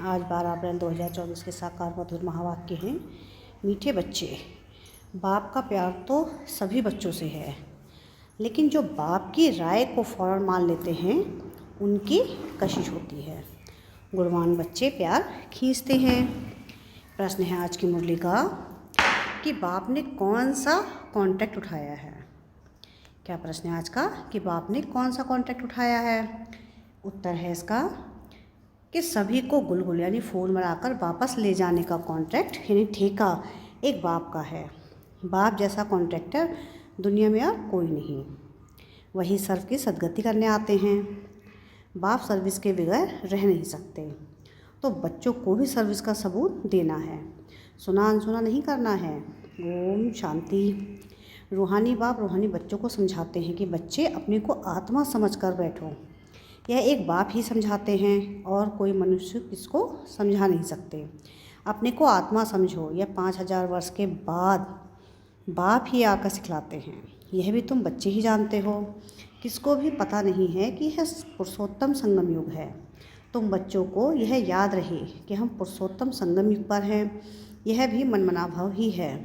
आज 12 अप्रैल 2024 के साकार मधुर महावाक्य हैं। मीठे बच्चे, बाप का प्यार तो सभी बच्चों से है, लेकिन जो बाप की राय को फ़ौरन मान लेते हैं उनकी कशिश होती है। गुणवान बच्चे प्यार खींचते हैं। प्रश्न है आज की मुरली का कि बाप ने कौन सा कॉन्ट्रैक्ट उठाया है। क्या प्रश्न है आज का कि बाप ने कौन सा कॉन्ट्रैक्ट उठाया है। उत्तर है इसका कि सभी को गुलगुल यानी फूल बनाकर वापस ले जाने का कॉन्ट्रैक्ट यानी ठेका एक बाप का है। बाप जैसा कॉन्ट्रैक्टर दुनिया में और कोई नहीं। वही सर्व की सदगति करने आते हैं। बाप सर्विस के बगैर रह नहीं सकते, तो बच्चों को भी सर्विस का सबूत देना है, सुना अनसुना नहीं करना है। ओम शांति। रूहानी बाप रूहानी बच्चों को समझाते हैं कि बच्चे अपने को आत्मा समझकर बैठो। यह एक बाप ही समझाते हैं और कोई मनुष्य किसको समझा नहीं सकते। अपने को आत्मा समझो, यह 5000 वर्ष के बाद बाप ही आकर सिखलाते हैं। यह भी तुम बच्चे ही जानते हो। किसको भी पता नहीं है कि यह पुरुषोत्तम संगम युग है। तुम बच्चों को यह याद रहे कि हम पुरुषोत्तम संगम युग पर हैं। यह भी मनमना भाव ही है।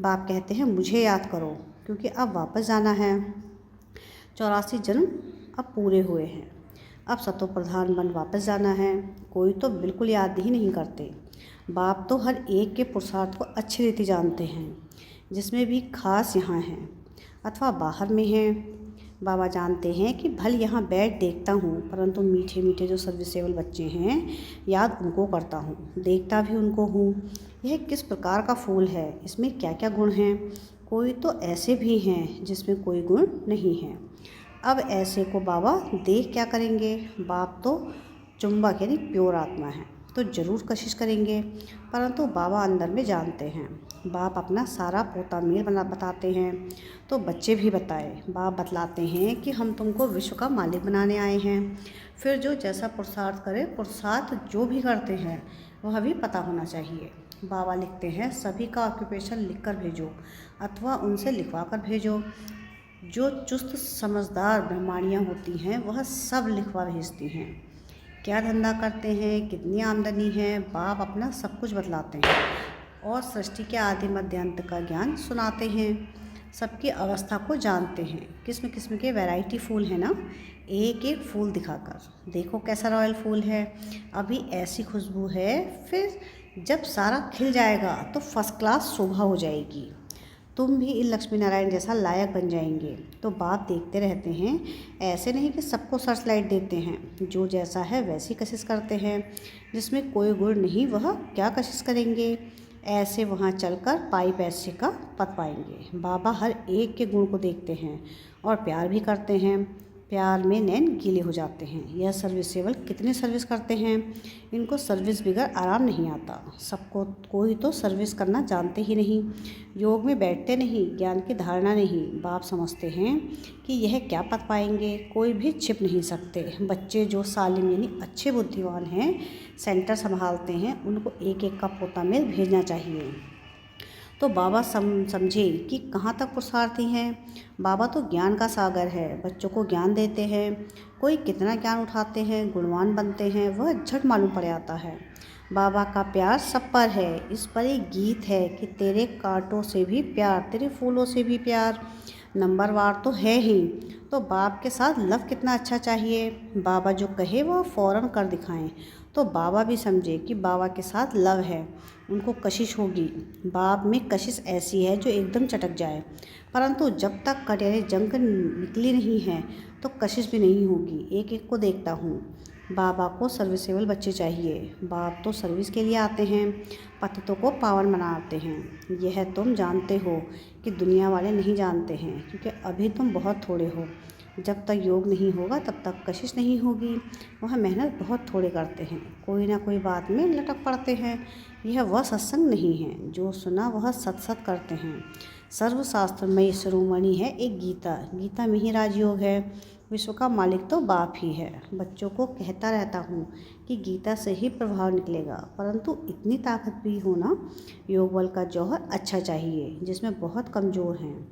बाप कहते हैं मुझे याद करो, क्योंकि अब वापस जाना है। 84 जन्म अब पूरे हुए हैं। अब सतो प्रधान बन वापस जाना है। कोई तो बिल्कुल याद ही नहीं करते। बाप तो हर एक के पुरुषार्थ को अच्छी रीति जानते हैं, जिसमें भी खास यहाँ हैं अथवा बाहर में हैं। बाबा जानते हैं कि भल यहाँ बैठ देखता हूँ, परंतु मीठे मीठे जो सर्विसेबल बच्चे हैं याद उनको करता हूँ, देखता भी उनको हूँ। यह किस प्रकार का फूल है, इसमें क्या क्या गुण हैं। कोई तो ऐसे भी हैं जिसमें कोई गुण नहीं है। अब ऐसे को बाबा देख क्या करेंगे। बाप तो चुंबक यानी प्योर आत्मा है, तो ज़रूर कशिश करेंगे, परंतु बाबा अंदर में जानते हैं। बाप अपना सारा पोता मेल बताते हैं, तो बच्चे भी बताए। बाप बतलाते हैं कि हम तुमको विश्व का मालिक बनाने आए हैं। फिर जो जैसा पुरुषार्थ करे, पुरुषार्थ जो भी करते हैं वह भी पता होना चाहिए। बाबा लिखते हैं सभी का ऑक्यूपेशन लिखकर भेजो अथवा उनसे लिखवा कर भेजो। जो चुस्त समझदार ब्रह्माणियाँ होती हैं वह सब लिखवा भेजती हैं। क्या धंधा करते हैं, कितनी आमदनी है, बाप अपना सब कुछ बतलाते हैं और सृष्टि के आदि मध्य अंत का ज्ञान सुनाते हैं। सबकी अवस्था को जानते हैं। किस्म किस्म के वैरायटी फूल हैं ना, एक एक फूल दिखाकर देखो कैसा रॉयल फूल है, अभी ऐसी खुशबू है, फिर जब सारा खिल जाएगा तो फर्स्ट क्लास शोभा हो जाएगी। तुम भी इन लक्ष्मी नारायण जैसा लायक बन जाएंगे। तो बाप देखते रहते हैं, ऐसे नहीं कि सबको सर्च लाइट देते हैं। जो जैसा है वैसी कशिश करते हैं। जिसमें कोई गुण नहीं वह क्या कशिश करेंगे। ऐसे वहाँ चलकर पाई पैसे का पत पाएंगे। बाबा हर एक के गुण को देखते हैं और प्यार भी करते हैं। प्यार में नैन गीले हो जाते हैं। यह सर्विसेबल कितने सर्विस करते हैं। इनको सर्विस बगैर आराम नहीं आता। सबको कोई तो सर्विस करना जानते ही नहीं। योग में बैठते नहीं, ज्ञान की धारणा नहीं। बाप समझते हैं कि यह क्या पत पाएंगे, कोई भी छिप नहीं सकते। बच्चे जो सालिम यानी अच्छे बुद्धिमान हैं, सेंटर संभालते हैं, उनको एक एक का पोता मेल भेजना चाहिए। तो बाबा समझे कि कहाँ तक पुरुषार्थी हैं। बाबा तो ज्ञान का सागर है, बच्चों को ज्ञान देते हैं। कोई कितना ज्ञान उठाते हैं, गुणवान बनते हैं, वह झट मालूम पड़ जाता है। बाबा का प्यार सब पर है। इस पर एक गीत है कि तेरे कांटों से भी प्यार, तेरे फूलों से भी प्यार। नंबरवार तो है ही, तो बाप के साथ लव कितना अच्छा चाहिए। बाबा जो कहे वह फ़ौरन कर दिखाएं, तो बाबा भी समझे कि बाबा के साथ लव है, उनको कशिश होगी। बाप में कशिश ऐसी है जो एकदम चटक जाए, परंतु जब तक कट यानी जंग निकली नहीं है तो कशिश भी नहीं होगी। एक एक को देखता हूँ। बाबा को सर्विसेबल बच्चे चाहिए। बाप तो सर्विस के लिए आते हैं, पतितों को पावन बनाते हैं। यह तुम जानते हो कि दुनिया वाले नहीं जानते हैं, क्योंकि अभी तुम बहुत थोड़े हो। जब तक योग नहीं होगा तब तक कशिश नहीं होगी। वह मेहनत बहुत थोड़े करते हैं, कोई ना कोई बात में लटक पड़ते हैं। यह वह सत्संग नहीं है, जो सुना वह सत सत करते हैं। सर्वशास्त्रमयी शिरोमणि है एक गीता, गीता में ही राजयोग है। विश्व का मालिक तो बाप ही है। बच्चों को कहता रहता हूँ कि गीता से ही प्रभाव निकलेगा, परंतु इतनी ताकत भी होना। योग बल का जौहर अच्छा चाहिए, जिसमें बहुत कमज़ोर हैं।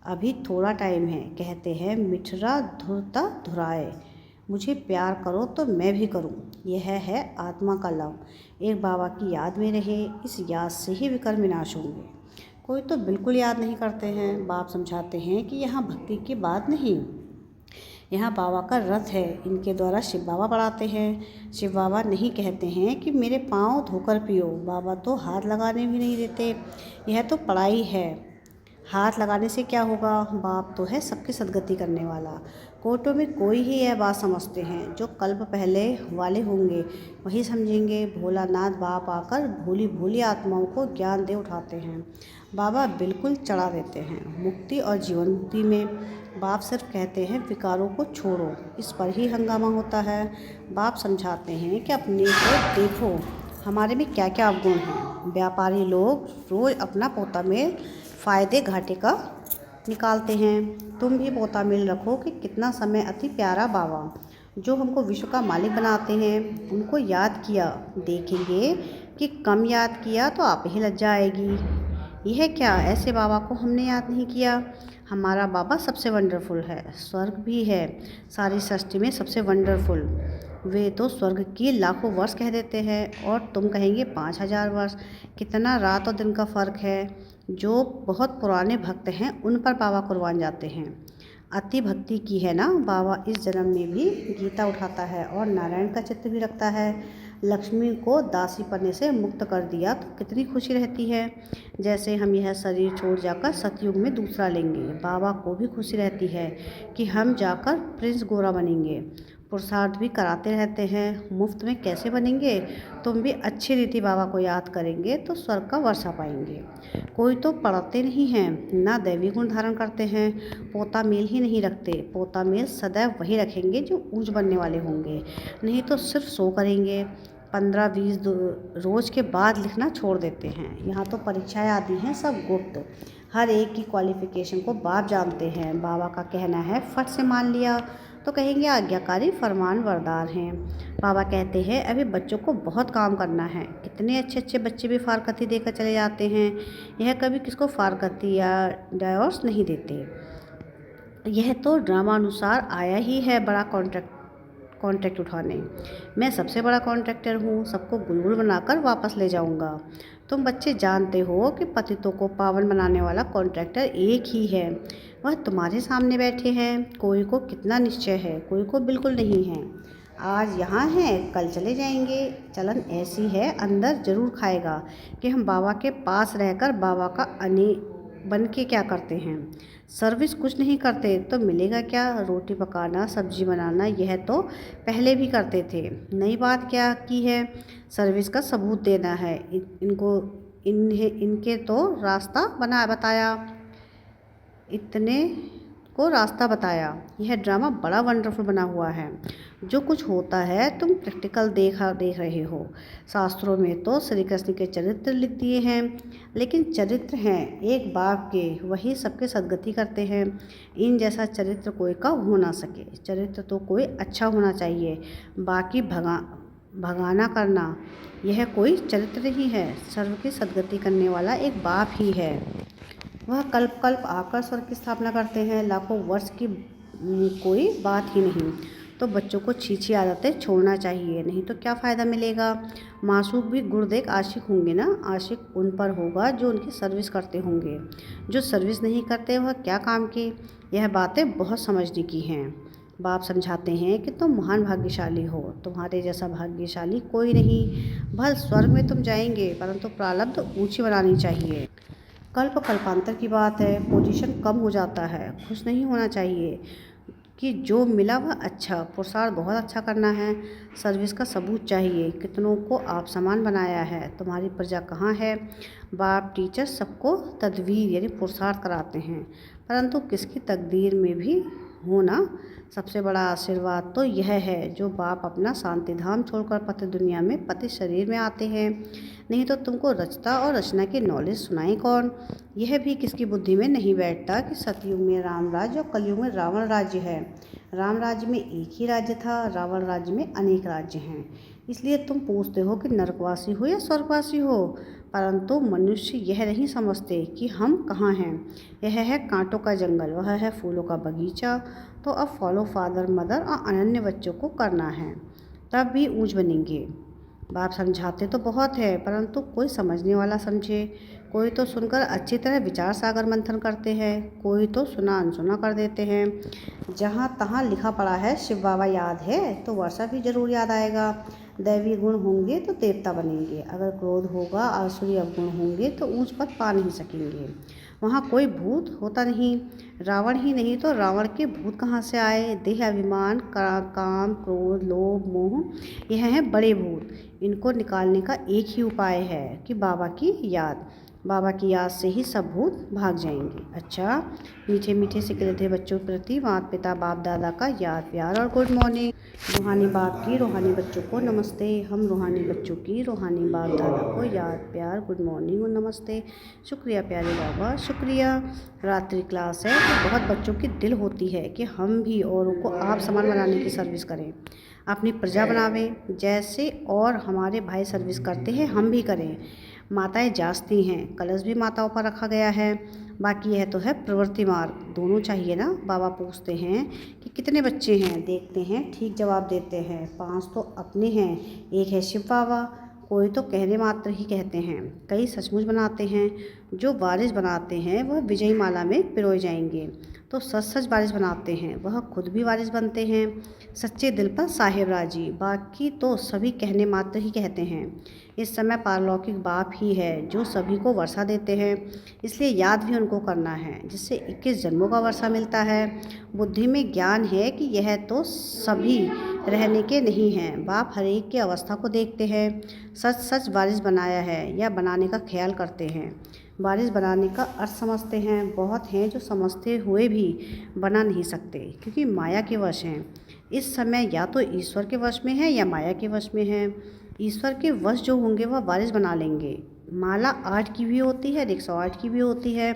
अभी थोड़ा टाइम है, कहते हैं मिठरा धुरता धुराए। मुझे प्यार करो तो मैं भी करूं, यह है आत्मा का लव। एक बाबा की याद में रहे, इस याद से ही विकर्म विनाश होंगे। कोई तो बिल्कुल याद नहीं करते हैं। बाप समझाते हैं कि यहाँ भक्ति की बात नहीं, यहाँ बाबा का रथ है। इनके द्वारा शिव बाबा पढ़ाते हैं। शिव बाबा नहीं कहते हैं कि मेरे पाँव धोकर पियो, बाबा तो हाथ लगाने भी नहीं देते। यह तो पढ़ाई है। हाथ लगाने से क्या होगा? बाप तो है सबकी सदगति करने वाला। कोर्टों में कोई ही यह बात समझते हैं, जो कल्प पहले वाले होंगे वही समझेंगे। भोलानाथ बाप आकर भोली भोली आत्माओं को ज्ञान दे उठाते हैं। बाबा बिल्कुल चढ़ा देते हैं मुक्ति और जीवन मुक्ति में। बाप सिर्फ कहते हैं विकारों को छोड़ो, इस पर ही हंगामा होता है। बाप समझाते हैं कि अपने को देखो, हमारे में क्या क्या अवगुण हैं। व्यापारी लोग रोज़ अपना पोता मेल फ़ायदे घाटे का निकालते हैं। तुम भी पोता मेल रखो कि कितना समय अति प्यारा बाबा जो हमको विश्व का मालिक बनाते हैं, उनको याद किया। देखेंगे कि कम याद किया तो आप ही लज्जा आएगी। यह क्या, ऐसे बाबा को हमने याद नहीं किया? हमारा बाबा सबसे वंडरफुल है। स्वर्ग भी है सारी सृष्टि में सबसे वंडरफुल। वे तो स्वर्ग की लाखों वर्ष कह देते हैं और तुम कहेंगे 5000 वर्ष। कितना रात और दिन का फ़र्क है। जो बहुत पुराने भक्त हैं उन पर बाबा कुर्बान जाते हैं। अति भक्ति की है ना, बाबा इस जन्म में भी गीता उठाता है और नारायण का चित्र भी रखता है। लक्ष्मी को दासी पन्ने से मुक्त कर दिया तो कितनी खुशी रहती है। जैसे हम यह शरीर छोड़ जाकर सतयुग में दूसरा लेंगे, बाबा को भी खुशी रहती है कि हम जाकर प्रिंस गोरा बनेंगे। पुरुषार्थ भी कराते रहते हैं, मुफ्त में कैसे बनेंगे? तुम भी अच्छी रीति बाबा को याद करेंगे तो स्वर्ग का वर्षा पाएंगे। कोई तो पढ़ते नहीं हैं, ना दैवी गुण धारण करते हैं, पोता मेल ही नहीं रखते। पोता मेल सदैव वही रखेंगे जो ऊंच बनने वाले होंगे, नहीं तो सिर्फ सो करेंगे। 15-20 रोज़ के बाद लिखना छोड़ देते हैं। यहाँ तो परीक्षाएं आती हैं सब गुप्त। हर एक की क्वालिफ़िकेशन को बाप जानते हैं। बाबा का कहना है फट से मान लिया तो कहेंगे आज्ञाकारी फरमान बरदार हैं। बाबा कहते हैं अभी बच्चों को बहुत काम करना है। कितने अच्छे अच्छे बच्चे भी फारकती देकर चले जाते हैं। यह कभी किसको फारकती या डाइवोर्स नहीं देते। यह तो ड्रामा अनुसार आया ही है बड़ा कॉन्ट्रैक्ट उठाने। मैं सबसे बड़ा कॉन्ट्रैक्टर हूँ, सबको गुलगुल बनाकर वापस ले जाऊँगा। तुम बच्चे जानते हो कि पतितों को पावन बनाने वाला कॉन्ट्रैक्टर एक ही है, वह तुम्हारे सामने बैठे हैं। कोई को कितना निश्चय है, कोई को बिल्कुल नहीं है। आज यहाँ हैं कल चले जाएंगे। चलन ऐसी है, अंदर ज़रूर खाएगा कि हम बाबा के पास रहकर बाबा का अने बन के क्या करते हैं। सर्विस कुछ नहीं करते तो मिलेगा क्या? रोटी पकाना, सब्जी बनाना यह तो पहले भी करते थे। नई बात क्या की है? सर्विस का सबूत देना है। इनके तो रास्ता बताया। यह ड्रामा बड़ा वंडरफुल बना हुआ है। जो कुछ होता है तुम प्रैक्टिकल देख रहे हो। शास्त्रों में तो श्री कृष्ण के चरित्र लिख दिए हैं, लेकिन चरित्र हैं एक बाप के, वही सबके सदगति करते हैं। इन जैसा चरित्र कोई का हो ना सके। चरित्र तो कोई अच्छा होना चाहिए, बाकी भगाना करना यह कोई चरित्र नहीं है। सर्व की सदगति करने वाला एक बाप ही है। वह कल्प कल्प आकर स्वर्ग की स्थापना करते हैं। लाखों वर्ष की कोई बात ही नहीं। तो बच्चों को छीछी आदतें छोड़ना चाहिए, नहीं तो क्या फ़ायदा मिलेगा। मासूक भी गुड़ देख आशिक होंगे ना। आशिक उन पर होगा जो उनकी सर्विस करते होंगे, जो सर्विस नहीं करते वह क्या काम की। यह बातें बहुत समझने की हैं। बाप समझाते हैं कि तुम महान भाग्यशाली हो, तुम्हारे जैसा भाग्यशाली कोई नहीं। भल स्वर्ग में तुम जाएंगे, परंतु प्रारब्ध ऊंची बनानी चाहिए। कल्पांतर की बात है, पोजीशन कम हो जाता है। खुश नहीं होना चाहिए कि जो मिला वह अच्छा, पुरुषार्थ बहुत अच्छा करना है। सर्विस का सबूत चाहिए। कितनों को आप समान बनाया है, तुम्हारी प्रजा कहाँ है। बाप टीचर सबको तदवीर यानी पुरुषार्थ कराते हैं, परंतु किसकी तकदीर में भी होना सबसे बड़ा आशीर्वाद तो यह है जो बाप अपना शांति धाम छोड़कर पति दुनिया में पति शरीर में आते हैं। नहीं तो तुमको रचता और रचना की नॉलेज सुनाए कौन। यह भी किसकी बुद्धि में नहीं बैठता कि सतयुग में राम राज्य और कलयुग में रावण राज्य है। राम राज्य में एक ही राज्य था, रावण राज्य में अनेक राज्य हैं। इसलिए तुम पूछते हो कि नरकवासी हो या स्वर्गवासी हो, परंतु मनुष्य यह नहीं समझते कि हम कहाँ हैं। यह है कांटों का जंगल, वह है फूलों का बगीचा। तो अब फॉलो फादर मदर और अनन्य बच्चों को करना है, तब भी ऊंच बनेंगे। बाप समझाते तो बहुत है, परंतु कोई समझने वाला समझे। कोई तो सुनकर अच्छी तरह विचार सागर मंथन करते हैं, कोई तो सुना अनसुना कर देते हैं। जहाँ तहाँ लिखा पड़ा है शिव बाबा याद है तो वर्षा भी जरूर याद आएगा। दैवी गुण होंगे तो देवता बनेंगे, अगर क्रोध होगा आसुरी अवगुण होंगे तो ऊंच पद पा नहीं सकेंगे। वहाँ कोई भूत होता नहीं, रावण ही नहीं तो रावण के भूत कहाँ से आए। देह अभिमान काम क्रोध लोभ मोह, यह हैं बड़े भूत। इनको निकालने का एक ही उपाय है कि बाबा की याद। बाबा की याद से ही सब भूत भाग जाएंगे। अच्छा, मीठे मीठे से कहते बच्चों के प्रति माता पिता बाप दादा का याद प्यार और गुड मॉर्निंग। रूहानी बाप की रूहानी बच्चों को नमस्ते। हम रूहानी बच्चों की रूहानी बाप दादा को याद प्यार गुड मॉर्निंग और नमस्ते। शुक्रिया प्यारे बाबा, शुक्रिया। रात्रि क्लास है तो बहुत बच्चों की दिल होती है कि हम भी औरों को आप समान बनाने की सर्विस करें, अपनी प्रजा बनावें, जैसे और हमारे भाई सर्विस करते हैं हम भी करें। माताएं जागती हैं, कलश भी माताओं पर रखा गया है। बाकी यह तो है प्रवृत्ति मार्ग, दोनों चाहिए ना। बाबा पूछते हैं कि कितने बच्चे हैं, देखते हैं ठीक जवाब देते हैं। 5 तो अपने हैं, एक है शिव बाबा। कोई तो कहने मात्र ही कहते हैं, कई सचमुच बनाते हैं। जो वारिस बनाते हैं वह विजयी माला में पिरोए जाएंगे, तो सच सच वारिस बनाते हैं वह खुद भी वारिस बनते हैं। सच्चे दिल पर साहेब राजी, बाकी तो सभी कहने मात्र ही कहते हैं। इस समय पारलौकिक बाप ही है जो सभी को वर्षा देते हैं, इसलिए याद भी उनको करना है, जिससे 21 जन्मों का वर्षा मिलता है। बुद्धि में ज्ञान है कि यह तो सभी रहने के नहीं हैं। बाप हर एक की अवस्था को देखते हैं, सच सच वारिस बनाया है या बनाने का ख्याल करते हैं। वारिस बनाने का अर्थ समझते हैं, बहुत हैं जो समझते हुए भी बना नहीं सकते क्योंकि माया के वश हैं। इस समय या तो ईश्वर के वश में है या माया के वश में है। ईश्वर के वश जो होंगे वह वारिस बना लेंगे। माला 8 की भी होती है, 108 की भी होती है।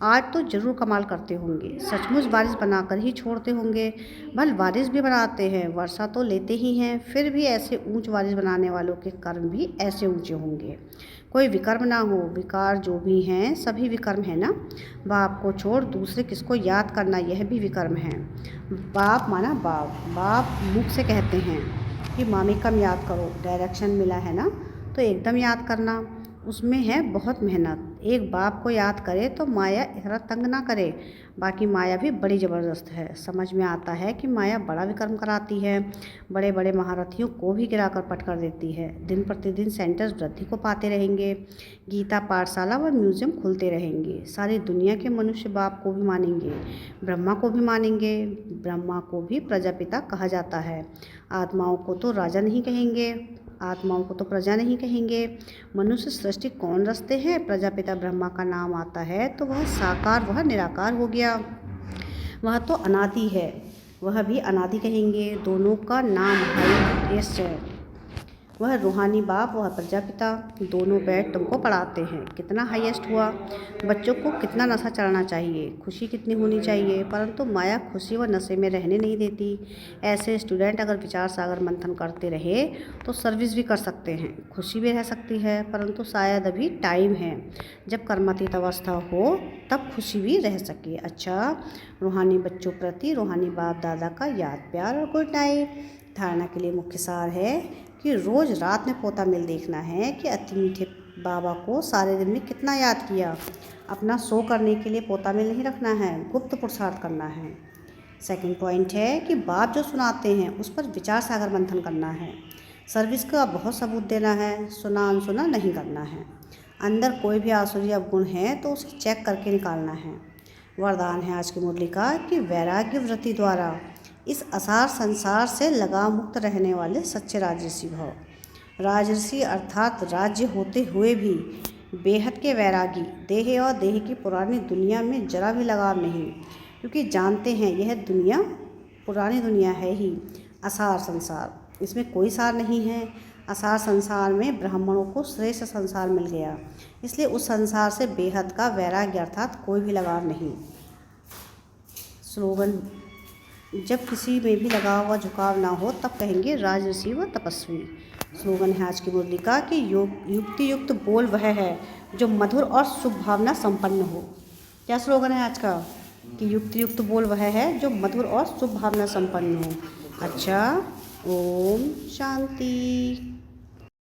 8 तो जरूर कमाल करते होंगे, सचमुच वारिस बनाकर ही छोड़ते होंगे। भल वारिस भी बनाते हैं, वर्षा तो लेते ही हैं, फिर भी ऐसे ऊंच वारिस बनाने वालों के कर्म भी ऐसे ऊंचे होंगे। कोई विकर्म ना हो, विकार जो भी हैं सभी विकर्म है ना। बाप को छोड़ दूसरे किसको याद करना यह भी विकर्म है। बाप माना बाप, बाप मुख से कहते हैं कि मामी कम याद करो, डायरेक्शन मिला है ना तो एकदम याद करना, उसमें है बहुत मेहनत। एक बाप को याद करे तो माया इतना तंग ना करे। बाकी माया भी बड़ी ज़बरदस्त है, समझ में आता है कि माया बड़ा विक्रम कराती है, बड़े बड़े महारथियों को भी गिराकर पट कर देती है। दिन प्रतिदिन सेंटर्स वृद्धि को पाते रहेंगे, गीता पाठशाला व म्यूज़ियम खुलते रहेंगे। सारी दुनिया के मनुष्य बाप को भी मानेंगे, ब्रह्मा को भी मानेंगे। ब्रह्मा को भी प्रजापिता कहा जाता है। आत्माओं को तो राजा नहीं कहेंगे, आत्माओं को तो प्रजा नहीं कहेंगे। मनुष्य सृष्टि कौन रचते हैं, प्रजापिता ब्रह्मा का नाम आता है तो वह साकार वह निराकार हो गया। वह तो अनादि है, वह भी अनादि कहेंगे। दोनों का नाम हाईएस्ट है। वह रूहानी बाप वह प्रजापिता, दोनों बैठ तुमको पढ़ाते हैं। कितना हाईएस्ट हुआ। बच्चों को कितना नशा चढ़ना चाहिए, खुशी कितनी होनी चाहिए, परंतु माया खुशी व नशे में रहने नहीं देती। ऐसे स्टूडेंट अगर विचार सागर मंथन करते रहे तो सर्विस भी कर सकते हैं, खुशी भी रह सकती है, परंतु शायद अभी टाइम है जब कर्मातीत अवस्था हो तब खुशी भी रह सके। अच्छा, रूहानी बच्चों प्रति रूहानी बाप दादा का याद प्यार और गुड नाइट। धारणा के लिए मुख्य सार है कि रोज़ रात में पोता मिल देखना है कि अति मीठे बाबा को सारे दिन में कितना याद किया। अपना शो करने के लिए पोता मिल नहीं रखना है, गुप्त पुरुषार्थ करना है। सेकंड पॉइंट है कि बाप जो सुनाते हैं उस पर विचार सागर मंथन करना है। सर्विस का बहुत सबूत देना है, सुना अनसुना नहीं करना है। अंदर कोई भी आसुरी अवगुण है तो उसे चेक करके निकालना है। वरदान है आज की मुरली का कि वैराग्य वृत्ति द्वारा इस असार संसार से लगाव मुक्त रहने वाले सच्चे राजर्षि भव। राजर्षि अर्थात राज्य होते हुए भी बेहद के वैरागी, देह और देह की पुरानी दुनिया में जरा भी लगाव नहीं, क्योंकि जानते हैं यह दुनिया पुरानी दुनिया है ही, असार संसार, इसमें कोई सार नहीं है। असार संसार में ब्राह्मणों को श्रेष्ठ संसार मिल गया, इसलिए उस संसार से बेहद का वैराग्य अर्थात कोई भी लगाव नहीं। स्लोगन, जब किसी में भी लगाव व झुकाव ना हो तब कहेंगे राजर्षि व तपस्वी। स्लोगन है आज की मुरली का कि युक्ति युक्त बोल वह है जो मधुर और शुभ भावना संपन्न हो। क्या स्लोगन है आज का? कि युक्त युक्त बोल वह है जो मधुर और शुभ भावना संपन्न हो। अच्छा, ओम शांति।